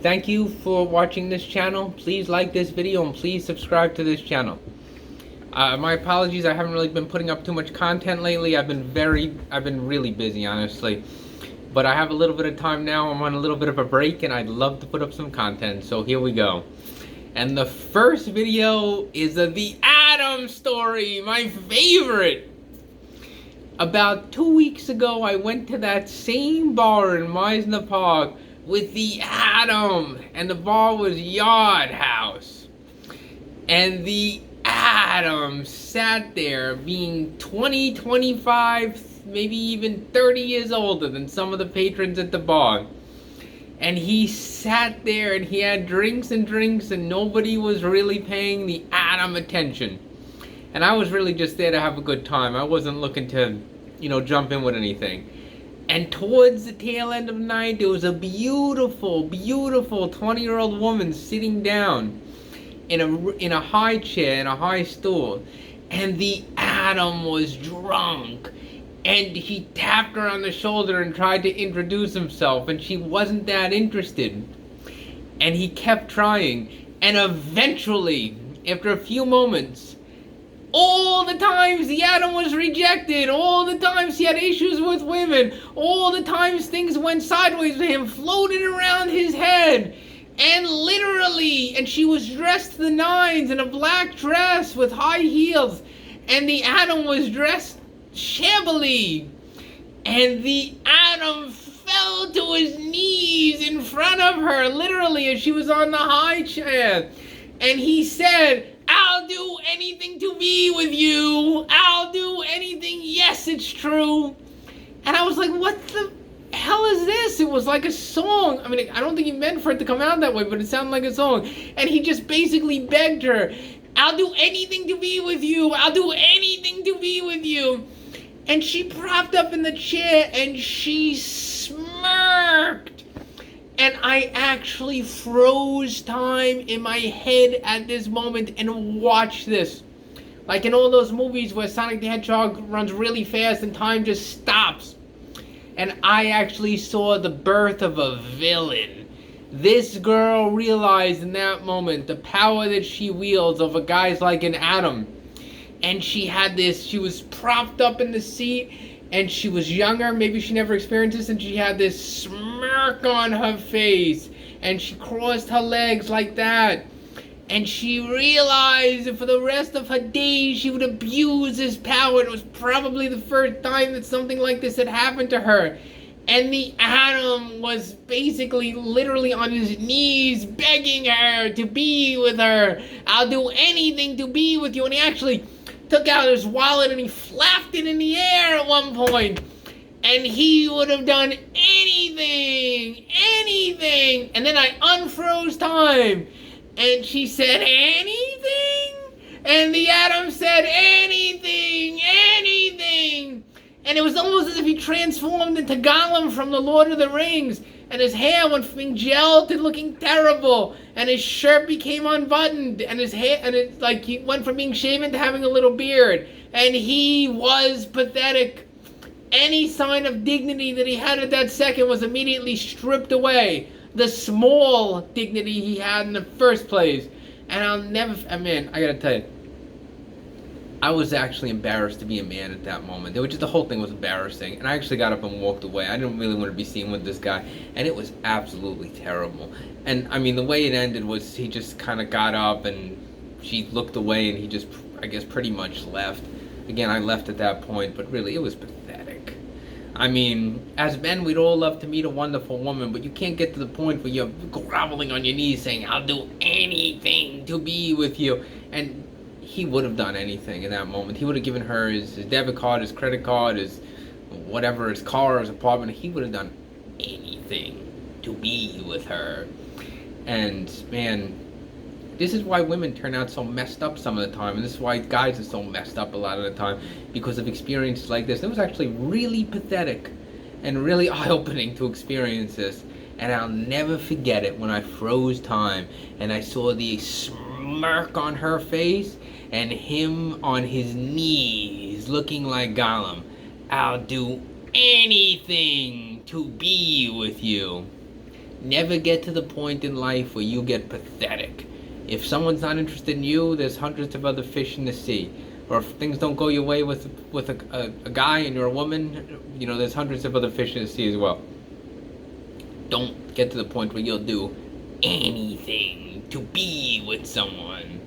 Thank you for watching this channel. Please like this video and please subscribe to this channel. My apologies, I haven't really been putting up too much content lately. I've been really busy, honestly. But I have a little bit of time now. I'm on a little bit of a break and I'd love to put up some content. So here we go. And the first video is the Adam story, my favorite. About 2 weeks ago, I went to that same bar in Meisner Park with the Adam, and the bar was Yard House. And the Adam sat there being 20, 25, maybe even 30 years older than some of the patrons at the bar. And he sat there and he had drinks and drinks and nobody was really paying the Adam attention. And I was really just there to have a good time. I wasn't looking to, jump in with anything. And towards the tail end of the night, there was a beautiful, beautiful 20-year-old woman sitting down in a high chair, in a high stool. And the Adam was drunk. And he tapped her on the shoulder and tried to introduce himself. And she wasn't that interested. And he kept trying. And eventually, after a few moments, all the times the Adam was rejected, all the times he had issues with women, all the times things went sideways with him, floated around his head, and literally, and she was dressed to the nines in a black dress with high heels, and the Adam was dressed shabbily, and the Adam fell to his knees in front of her, literally, as she was on the high chair, and he said, "I'll do anything to be with you. I'll do anything. Yes, it's true." And I was like, what the hell is this? It was like a song. I mean, I don't think he meant for it to come out that way, but it sounded like a song. And he just basically begged her, "I'll do anything to be with you. I'll do anything to be with you." And she propped up in the chair and she smirked. And I actually froze time in my head at this moment and watched this. Like in all those movies where Sonic the Hedgehog runs really fast and time just stops. And I actually saw the birth of a villain. This girl realized in that moment the power that she wields over guys like an Adam. And she was propped up in the seat. And she was younger, maybe she never experienced this, and she had this smirk on her face. And she crossed her legs like that. And she realized that for the rest of her days, she would abuse his power. It was probably the first time that something like this had happened to her. And the Adam was basically literally on his knees begging her to be with her. "I'll do anything to be with you." And he actually took out his wallet and he flapped it in the air at one point. And he would have done anything. And then I unfroze time. And she said, "Anything?" And the Adam said, "Anything. And it was almost as if he transformed into Gollum from The Lord of the Rings. And his hair went from being gelled to looking terrible. And his shirt became unbuttoned. And his hair, and it he went from being shaven to having a little beard. And he was pathetic. Any sign of dignity that he had at that second was immediately stripped away. The small dignity he had in the first place. And I gotta tell you, I was actually embarrassed to be a man at that moment. The whole thing was embarrassing. And I actually got up and walked away. I didn't really want to be seen with this guy. And it was absolutely terrible. And I mean, the way it ended was he just kind of got up and she looked away and he just, I guess, pretty much left. Again, I left at that point, but really, it was pathetic. I mean, as men, we'd all love to meet a wonderful woman, but you can't get to the point where you're groveling on your knees saying, "I'll do anything to be with you." And he would have done anything in that moment. He would have given her his debit card, his credit card, his whatever, his car, his apartment. He would have done anything to be with her. And man, this is why women turn out so messed up some of the time, and this is why guys are so messed up a lot of the time, because of experiences like this. It was actually really pathetic and really eye-opening to experience this. And I'll never forget it when I froze time and I saw the smirk on her face and him on his knees looking like Gollum. "I'll do anything to be with you." Never get to the point in life where you get pathetic. If someone's not interested in you, there's hundreds of other fish in the sea. Or if things don't go your way with a guy and you're a woman, you know, there's hundreds of other fish in the sea as well. Don't get to the point where you'll do anything to be with someone.